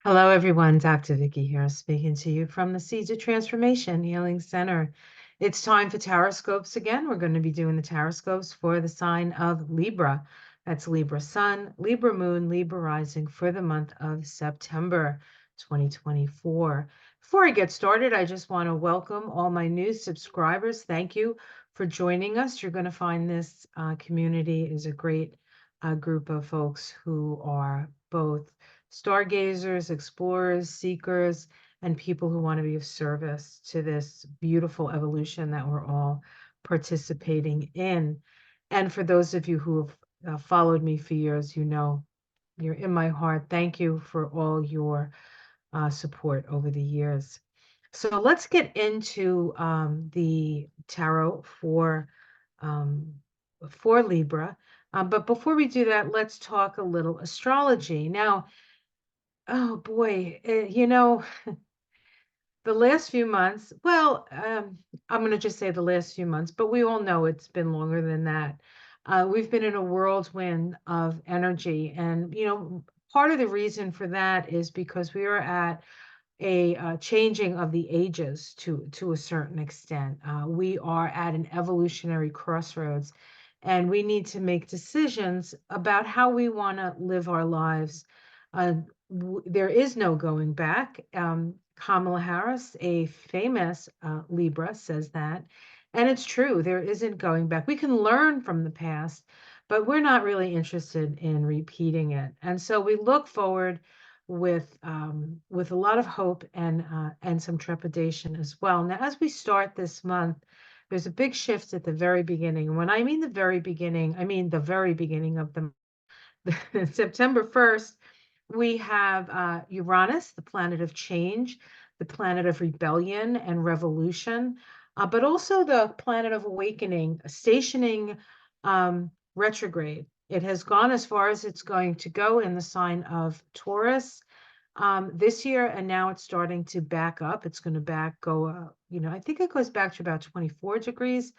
Hello, everyone. Dr. Vicky here, speaking to you from the Seeds of Transformation Healing Center. It's time for Taroscopes again. We're going to be doing the Taroscopes for the sign of Libra. That's Libra Sun, Libra Moon, Libra Rising for the month of September 2024. Before I get started, I just want to welcome all my new subscribers. Thank you for joining us. You're going to find this community is a great group of folks who are both stargazers, explorers, seekers, and people who want to be of service to this beautiful evolution that we're all participating in. And for those of you who have followed me for years, you know you're in my heart. Thank you for all your support over the years. So let's get into the tarot um, for Libra. But before we do that, let's talk a little astrology. Now, oh boy, the last few months, I'm going to just say the last few months, but we all know it's been longer than that. We've been in a whirlwind of energy. And, part of the reason for that is because we are at a changing of the ages to a certain extent. We are at an evolutionary crossroads, and we need to make decisions about how we want to live our lives. There is no going back. Kamala Harris, a famous Libra, says that. And it's true, there isn't going back. We can learn from the past, but we're not really interested in repeating it. And so we look forward with a lot of hope and some trepidation as well. Now, as we start this month, there's a big shift at the very beginning. And when I mean the very beginning, I mean the very beginning of the September 1st, we have Uranus, the planet of change, the planet of rebellion and revolution, but also the planet of awakening, stationing retrograde. It has gone as far as it's going to go in the sign of Taurus this year, and now it's starting to back up. It's going to I think it goes back to about 24 degrees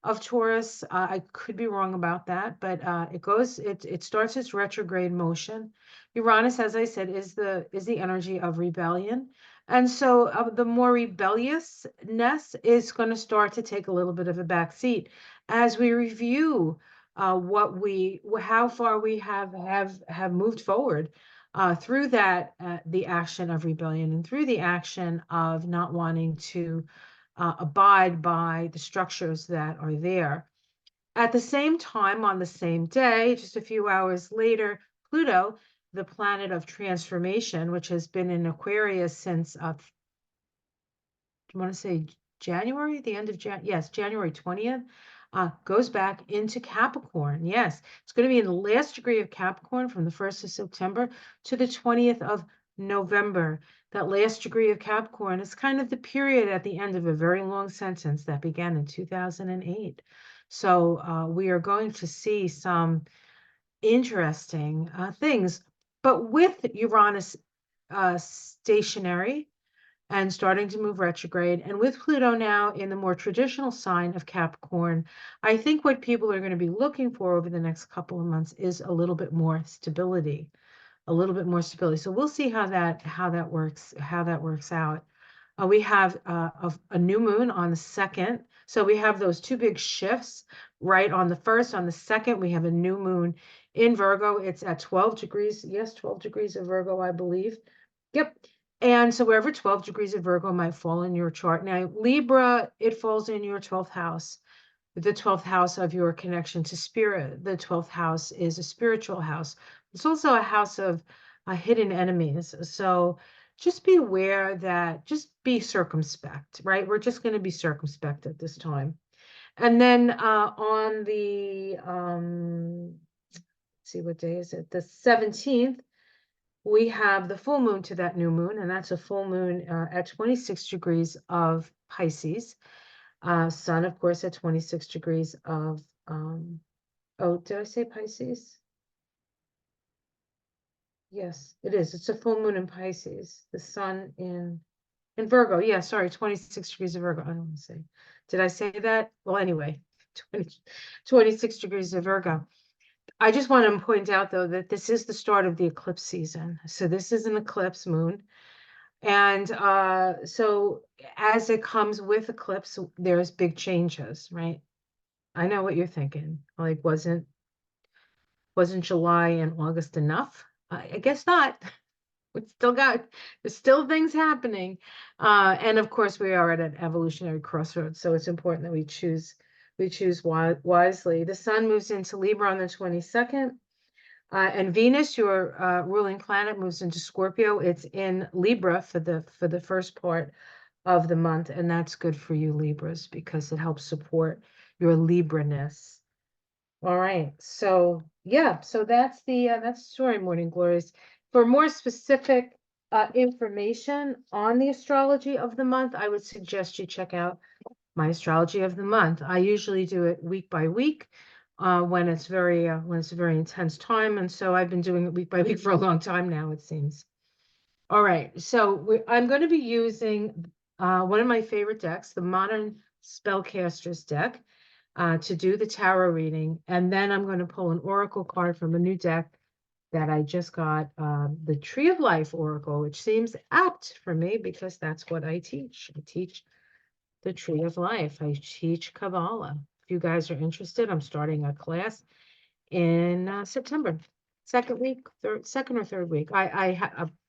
of Taurus. I could be wrong about that, but it starts its retrograde motion. Uranus, as I said, is the energy of rebellion. And so the more rebelliousness is going to start to take a little bit of a back seat as we review how far we have moved forward through the action of rebellion and through the action of not wanting to abide by the structures that are there. At the same time, on the same day, just a few hours later, Pluto, the planet of transformation, which has been in Aquarius since, do you want to say January, the end of yes, January 20th, goes back into Capricorn. Yes, it's going to be in the last degree of Capricorn from the 1st of September to the 20th of November. That last degree of Capricorn is kind of the period at the end of a very long sentence that began in 2008. So we are going to see some interesting things. But with Uranus stationary and starting to move retrograde, and with Pluto now in the more traditional sign of Capricorn, I think what people are going to be looking for over the next couple of months is a little bit more stability, So we'll see how that works out. We have a new moon on the 2nd. So we have those two big shifts, right? On the 1st, on the 2nd, we have a new moon in Virgo. It's at 12 degrees. Yes, 12 degrees of Virgo, I believe. Yep. And so wherever 12 degrees of Virgo might fall in your chart. Now, Libra, it falls in your 12th house, the 12th house of your connection to spirit. The 12th house is a spiritual house. It's also a house of hidden enemies. So just be aware just be circumspect, right? We're just going to be circumspect at this time. And then on the, let's see, what day is it? The 17th, we have the full moon to that new moon, and that's a full moon at 26 degrees of Pisces. Sun, of course, at 26 degrees of, did I say Pisces? Yes, it is. It's a full moon in Pisces. The sun in Virgo. Yeah, sorry, 26 degrees of Virgo. I don't want to say. Did I say that? Well, anyway, 26 degrees of Virgo. I just want to point out, though, that this is the start of the eclipse season. So this is an eclipse moon. And so as it comes with eclipse, there's big changes, right? I know what you're thinking. Like, wasn't July and August enough? I guess not. We still got, there's still things happening. And of course, we are at an evolutionary crossroads. So it's important that we choose wisely. The sun moves into Libra on the 22nd. And Venus, your ruling planet, moves into Scorpio. It's in Libra for the first part of the month, and that's good for you Libras because it helps support your Libra-ness. All right, so yeah, so that's the story, Morning Glories. For more specific information on the astrology of the month, I would suggest you check out my astrology of the month. I usually do it week by week when it's a very intense time, and so I've been doing it week by week for a long time now, it seems. All right, so I'm going to be using one of my favorite decks, the Modern Spellcasters deck, to do the tarot reading, and then I'm going to pull an oracle card from a new deck that I just got, the Tree of Life Oracle, which seems apt for me because that's what I teach. I teach the Tree of Life. I teach Kabbalah. If you guys are interested, I'm starting a class in September, second or third week.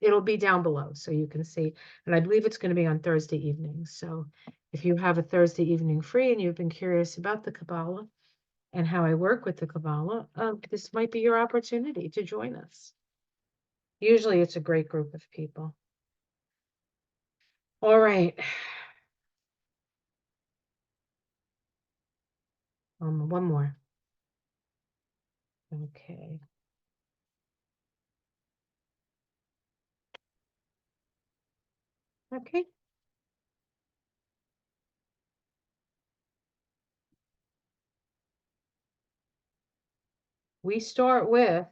It'll be down below so you can see, and I believe it's going to be on Thursday evenings. So if you have a Thursday evening free and you've been curious about the Kabbalah and how I work with the Kabbalah, this might be your opportunity to join us. Usually it's a great group of people. All right. One more. Okay. Okay. We start with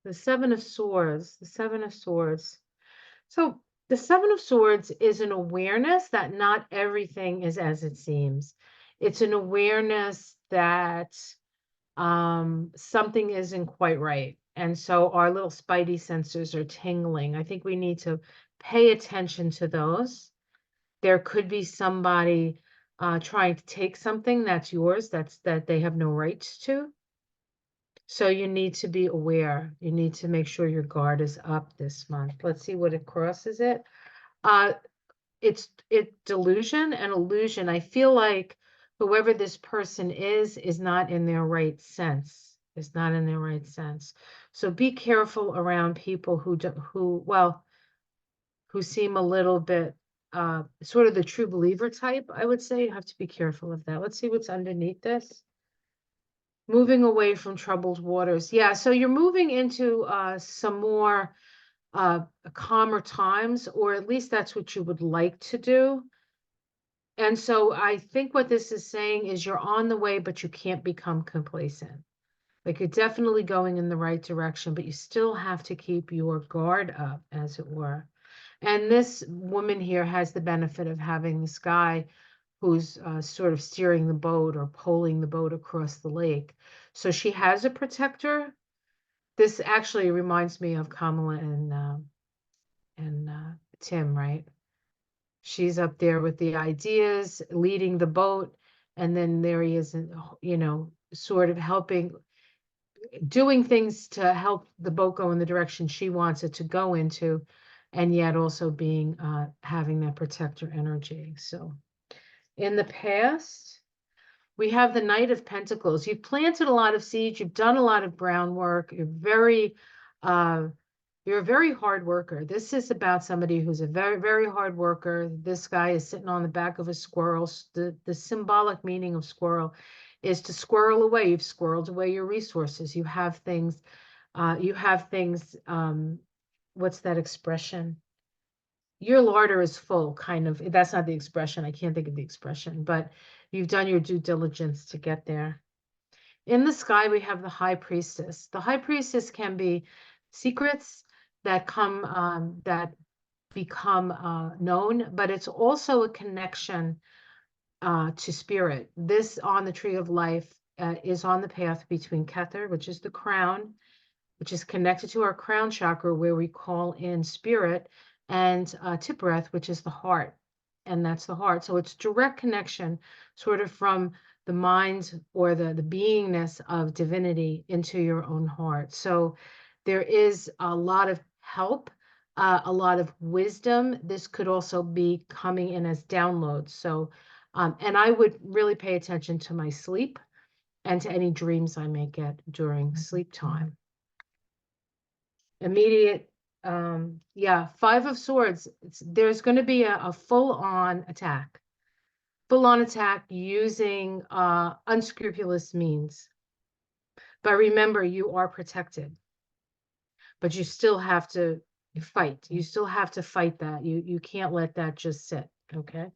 the Seven of Swords. The Seven of Swords. So the Seven of Swords is an awareness that not everything is as it seems. It's an awareness that something isn't quite right. And so our little spidey sensors are tingling. I think we need to pay attention to those. There could be somebody trying to take something that's yours, that they have no rights to. So you need to be aware. You need to make sure your guard is up this month. Let's see what it crosses it. Uh, it's delusion and illusion. I feel like whoever this person is not in their right sense. Is not in their right sense. So be careful around people who seem a little bit sort of the true believer type. I would say you have to be careful of that. Let's see what's underneath this. Moving away from troubled waters. Yeah, so you're moving into some more calmer times, or at least that's what you would like to do. And so I think what this is saying is you're on the way, but you can't become complacent. Like you're definitely going in the right direction, but you still have to keep your guard up, as it were. And this woman here has the benefit of having this guy who's sort of steering the boat or poling the boat across the lake. So she has a protector. This actually reminds me of Kamala and Tim, right? She's up there with the ideas, leading the boat, and then there he is, sort of doing things to help the boat go in the direction she wants it to go into, and yet also having that protector energy. So in the past, we have the Knight of Pentacles. You've planted a lot of seeds. You've done a lot of groundwork. Uh, you're a very hard worker. This is about somebody who's a very, very hard worker. This guy is sitting on the back of a squirrel. The symbolic meaning of squirrel is to squirrel away. You've squirreled away your resources. You have things, what's that expression? Your larder is full, kind of. That's not the expression. I can't think of the expression, but you've done your due diligence to get there. In the sky, we have the High Priestess. The High Priestess can be secrets that become known, but it's also a connection to spirit. This on the Tree of Life is on the path between Kether, which is the crown, which is connected to our crown chakra, where we call in spirit, and Tiphareth, which is the heart, and that's the heart. So it's direct connection, sort of from the mind or the beingness of divinity into your own heart. So there is a lot of help, a lot of wisdom. This could also be coming in as downloads. So, and I would really pay attention to my sleep and to any dreams I may get during sleep time. Immediate, yeah, Five of Swords. There's going to be a full-on attack. Full-on attack using unscrupulous means. But remember, you are protected. But you still have to fight. You still have to fight that. You can't let that just sit, okay?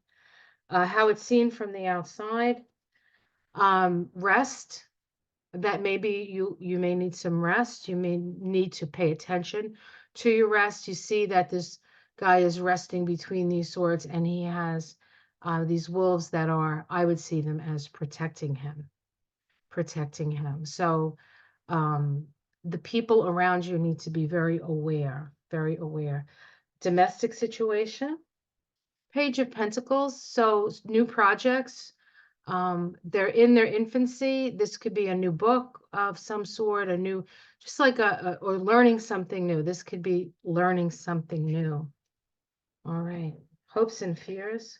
How it's seen from the outside. Rest. That maybe you may need some rest. You may need to pay attention to your rest. You see that this guy is resting between these swords, and he has these wolves that are, I would see them as protecting him, protecting him. So the people around you need to be very aware, very aware. Domestic situation, Page of Pentacles. So new projects. They're in their infancy. This could be a new book of some sort, a new, just like or learning something new. This could be learning something new. All right. Hopes and fears.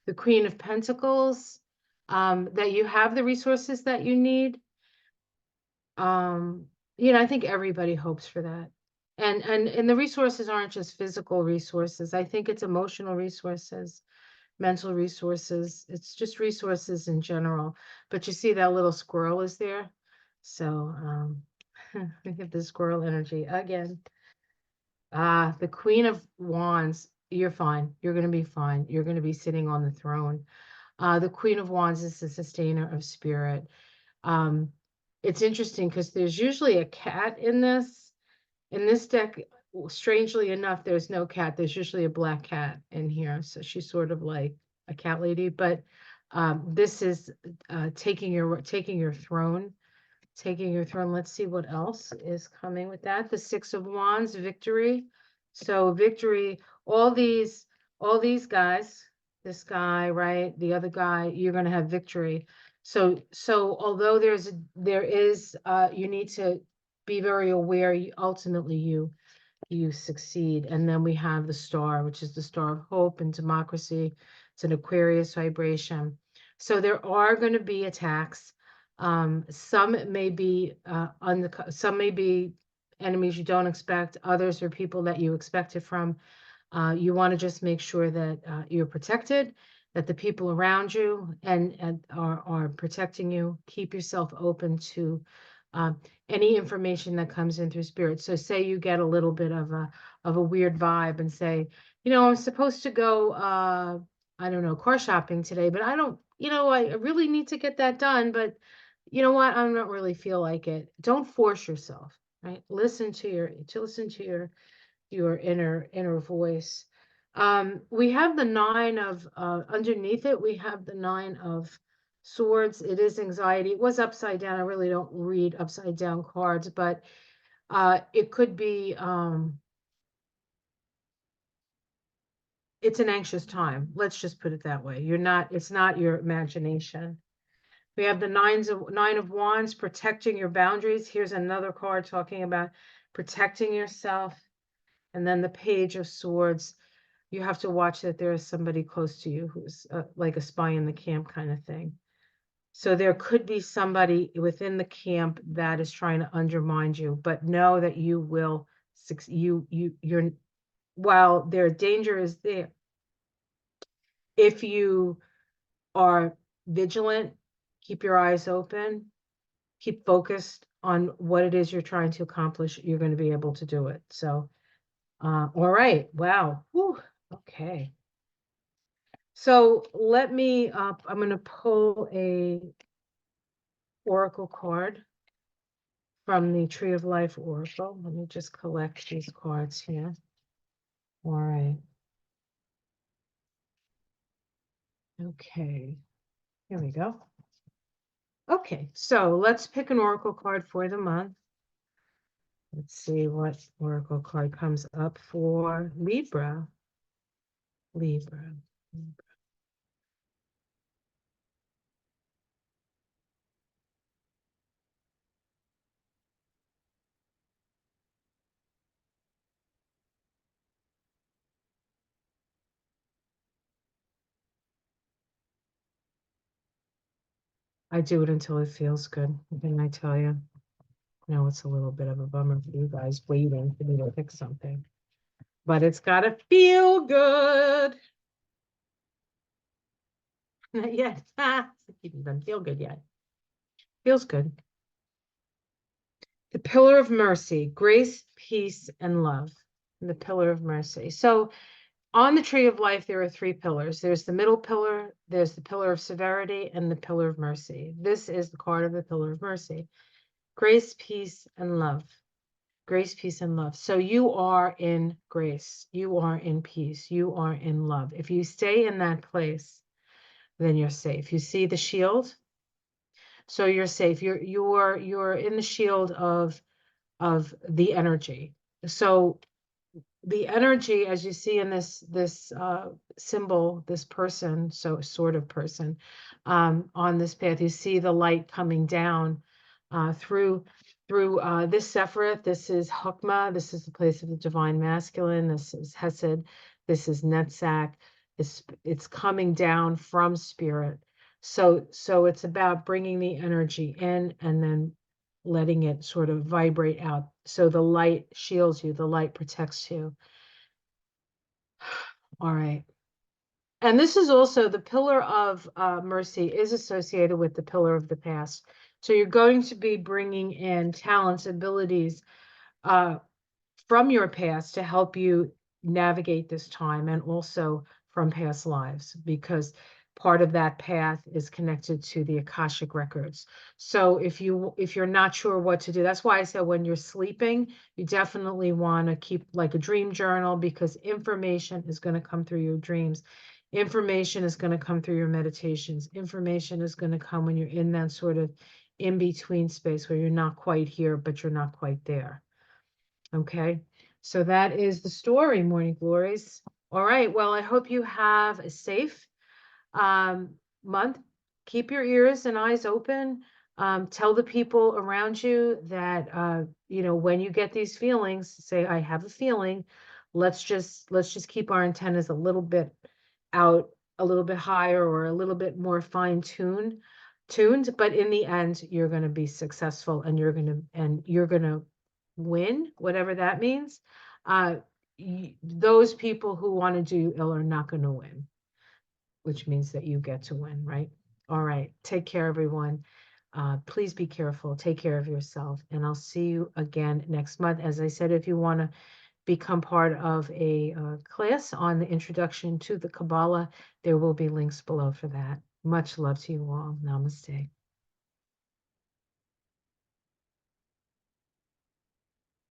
The Queen of Pentacles, that you have the resources that you need. I think everybody hopes for that. And the resources aren't just physical resources. I think it's emotional resources, mental resources. It's just resources in general. But you see that little squirrel is there. So we have the squirrel energy again. The Queen of Wands, you're fine. You're going to be fine. You're going to be sitting on the throne. The Queen of Wands is the sustainer of spirit. It's interesting because there's usually a cat in this. In this deck, strangely enough, there's no cat. There's usually a black cat in here. So she's sort of like a cat lady. But this is taking your throne. Taking your throne. Let's see what else is coming with that. The Six of Wands, victory. So victory, all these guys, this guy, right? The other guy, you're going to have victory. So although there is, you need to be very aware, ultimately you succeed. And then we have the star, which is the star of hope and democracy. It's an Aquarius vibration. So there are going to be attacks. Some may be some may be enemies you don't expect. Others are people that you expect it from. You want to just make sure that you're protected, that the people around you and are protecting you. Keep yourself open to any information that comes in through spirit. So say you get a little bit of a weird vibe and say, I'm supposed to go I don't know, car shopping today, but I don't, I really need to get that done, but you know what? I don't really feel like it. Don't force yourself, right? Listen to your inner voice. We have the nine of underneath it, we have the Nine of Swords. It is anxiety. It was upside down. I really don't read upside down cards, but it could be it's an anxious time. Let's just put it that way. It's not your imagination. We have the Nine of Wands, protecting your boundaries. Here's another card talking about protecting yourself. And then the Page of Swords. You have to watch that there is somebody close to you who's like a spy in the camp kind of thing. So there could be somebody within the camp that is trying to undermine you, but know that you will you're while their danger is there, if you are vigilant, keep your eyes open, keep focused on what it is you're trying to accomplish, you're going to be able to do it. So all right. Wow. Whew. Okay. So let me, I'm going to pull a oracle card from the Tree of Life Oracle. Let me just collect these cards here. All right. Okay. Here we go. Okay, so let's pick an oracle card for the month. Let's see what oracle card comes up for Libra. Libra. I do it until it feels good. Can I tell you? No, it's a little bit of a bummer for you guys waiting for me to pick something, but it's got to feel good. Not yet. It doesn't feel good yet. Feels good. The pillar of mercy, grace, peace, and love. The pillar of mercy. So on the tree of life, there are three pillars. There's the middle pillar, there's the pillar of severity, and the pillar of mercy. This is the card of the pillar of mercy. Grace, peace, and love. Grace, peace, and love. So you are in grace. You are in peace. You are in love. If you stay in that place, then you're safe. You see the shield? So you're safe. You're in the shield of the energy. So the energy, as you see in this symbol, this person, so sort of person, on this path, you see the light coming down through this Sephiroth. This is Hokmah. This is the place of the divine masculine. This is Hesed. This is Netzach. It's coming down from spirit. So it's about bringing the energy in and then letting it sort of vibrate out. So the light shields you, the light protects you. All right. And this is also the pillar of mercy is associated with the pillar of the past. So you're going to be bringing in talents, abilities uh, from your past to help you navigate this time, and also from past lives, because part of that path is connected to the Akashic records. So if you're not sure what to do, that's why I said when you're sleeping, you definitely want to keep like a dream journal, because information is going to come through your dreams. Information is going to come through your meditations. Information is going to come when you're in that sort of in between space where you're not quite here, but you're not quite there. Okay, so that is the story, Morning Glories. All right, well, I hope you have a safe month. Keep your ears and eyes open. Tell the people around you that when you get these feelings, say, I have a feeling. Let's just keep our antennas a little bit out, a little bit higher, or a little bit more fine-tuned but in the end, you're going to be successful, and you're going to win, whatever that means. Those people who want to do you ill are not going to win, which means that you get to win, right? All right. Take care, everyone. Please be careful. Take care of yourself. And I'll see you again next month. As I said, if you want to become part of a class on the introduction to the Kabbalah, there will be links below for that. Much love to you all. Namaste.